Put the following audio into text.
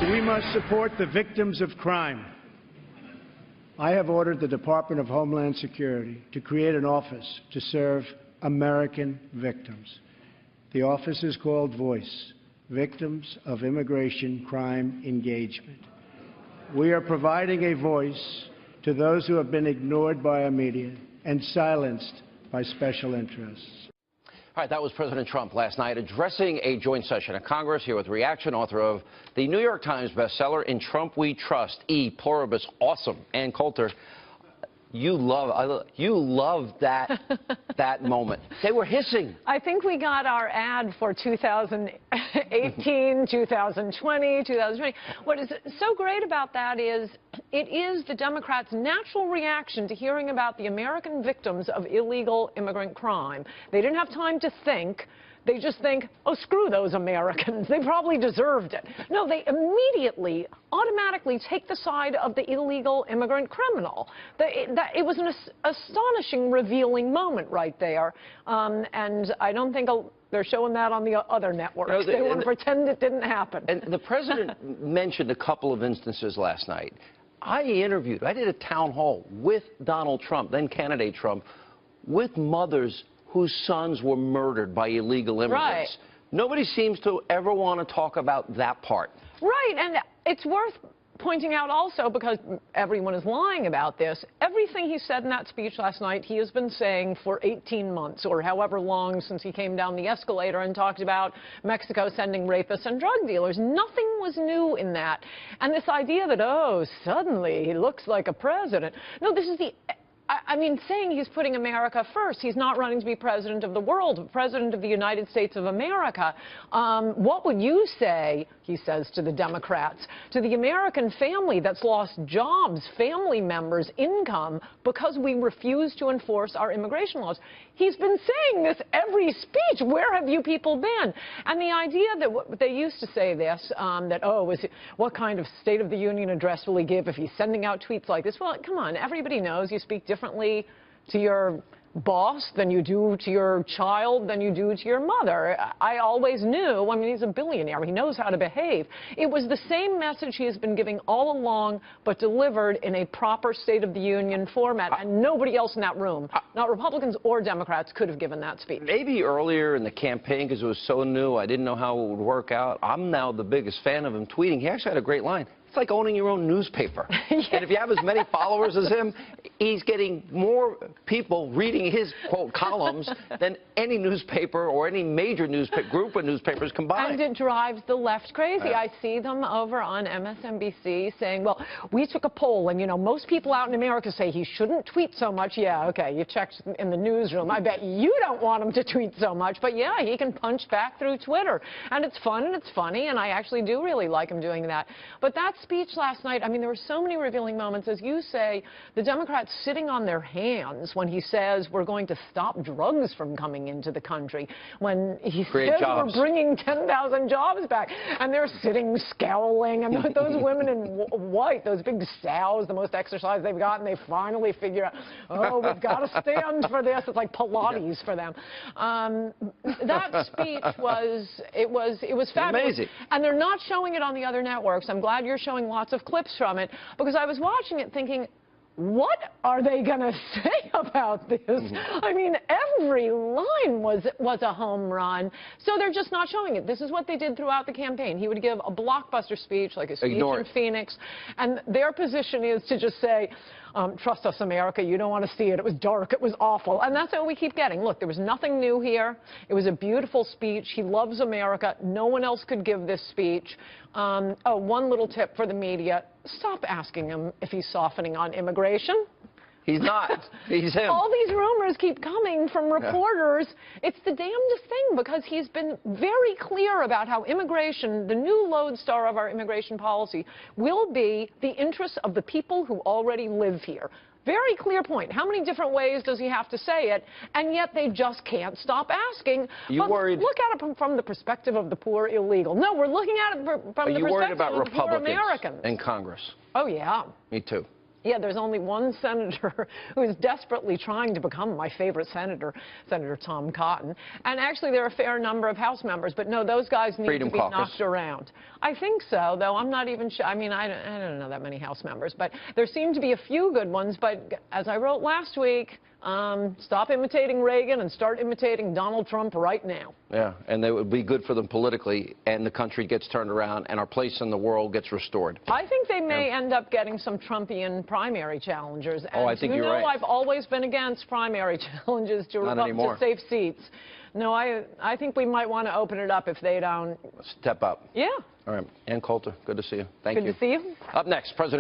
We must support the victims of crime. I have ordered the Department of Homeland Security to create an office to serve American victims. The office is called VOICE, Victims of Immigration Crime Engagement. We are providing a voice to those who have been ignored by our media and silenced by special interests. All right, that was President Trump last night addressing a joint session of Congress. Here with reaction, author of the New York Times bestseller, In Trump We Trust, E. Pluribus Awesome, and Coulter. You love that moment. They were hissing. I think we got our ad for 2018, 2020, 2020. What is so great about that is it is the Democrats' natural reaction to hearing about the American victims of illegal immigrant crime. They didn't have time to think. They just think, oh, screw those Americans. They probably deserved it. No, they immediately, automatically take the side of the illegal immigrant criminal. It was an astonishing, revealing moment right there. And I don't think they're showing that on the other networks. No, they want to pretend it didn't happen. And the president mentioned a couple of instances last night. I did a town hall with Donald Trump, then candidate Trump, with mothers whose sons were murdered by illegal immigrants. Right. Nobody seems to ever want to talk about that part. Right, and it's worth pointing out also, because everyone is lying about this, everything he said in that speech last night, he has been saying for 18 months or however long since he came down the escalator and talked about Mexico sending rapists and drug dealers. Nothing was new in that. And this idea that, oh, suddenly he looks like a president. No, this is I mean, saying he's putting America first. He's not running to be president of the world, but president of the United States of America. What would you say, he says to the Democrats, to the American family that's lost jobs, family members, income, because we refuse to enforce our immigration laws? He's been saying this every speech. Where have you people been? And the idea that they used to say this, that, oh, what kind of State of the Union address will he give if he's sending out tweets like this? Well, come on, everybody knows you speak differently to your boss than you do to your child than you do to your mother. I always knew. I mean, he's a billionaire. He knows how to behave. It was the same message he has been giving all along, but delivered in a proper State of the Union format, and nobody else in that room, not Republicans or Democrats, could have given that speech. Maybe earlier in the campaign, because it was so new, I didn't know how it would work out. I'm now the biggest fan of him tweeting. He actually had a great line. It's like owning your own newspaper. Yeah. And if you have as many followers as him, he's getting more people reading his, quote, columns than any newspaper or any major group of newspapers combined. And it drives the left crazy. I see them over on MSNBC saying, well, we took a poll, and, you know, most people out in America say he shouldn't tweet so much. Yeah, okay, you checked in the newsroom. I bet you don't want him to tweet so much. But, yeah, he can punch back through Twitter. And it's fun and it's funny, and I actually do really like him doing that. But that speech last night, I mean, there were so many revealing moments. As you say, the Democrats sitting on their hands when he says we're going to stop drugs from coming into the country, when he says we're bringing 10,000 jobs back, and they're sitting scowling, and those women in white, those big sows, the most exercise they've got, and they finally figure out, oh, we've got to stand for this. It's like Pilates for them. That speech was fabulous. Amazing. And they're not showing it on the other networks. I'm glad you're showing lots of clips from it, because I was watching it thinking, what are they going to say about this? I mean, every line was a home run. So they're just not showing it. This is what they did throughout the campaign. He would give a blockbuster speech, like a speech in Phoenix, and their position is to just say, trust us, America, you don't want to see it. It was dark. It was awful. And that's what we keep getting. Look, there was nothing new here. It was a beautiful speech. He loves America. No one else could give this speech. Oh, one little tip for the media. Stop asking him if he's softening on immigration. He's not. He's him. All these rumors keep coming from reporters. Yeah. It's the damnedest thing, because he's been very clear about how immigration, the new lodestar of our immigration policy, will be the interests of the people who already live here. Very clear point. How many different ways does he have to say it? And yet they just can't stop asking. You worried? Look at it from the perspective of the poor illegal. No, we're looking at it from the perspective of the poor Americans. In Congress? Oh, yeah. Me too. Yeah, there's only one senator who is desperately trying to become my favorite senator, Senator Tom Cotton. And actually, there are a fair number of House members, but no, those guys need Freedom to be Caucus. knocked around. I think so, though I'm not even sure. I mean, I don't know that many House members, but there seem to be a few good ones. But as I wrote last week, stop imitating Reagan and start imitating Donald Trump right now. Yeah, and that would be good for them politically, and the country gets turned around, and our place in the world gets restored. I think they may end up getting some Trumpian primary challengers. And I think you're right. I've always been against primary challenges to save seats. No, I think we might want to open it up if they don't. Step up. Yeah. All right. Ann Coulter, good to see you. Thank you. Good to see you. Up next, President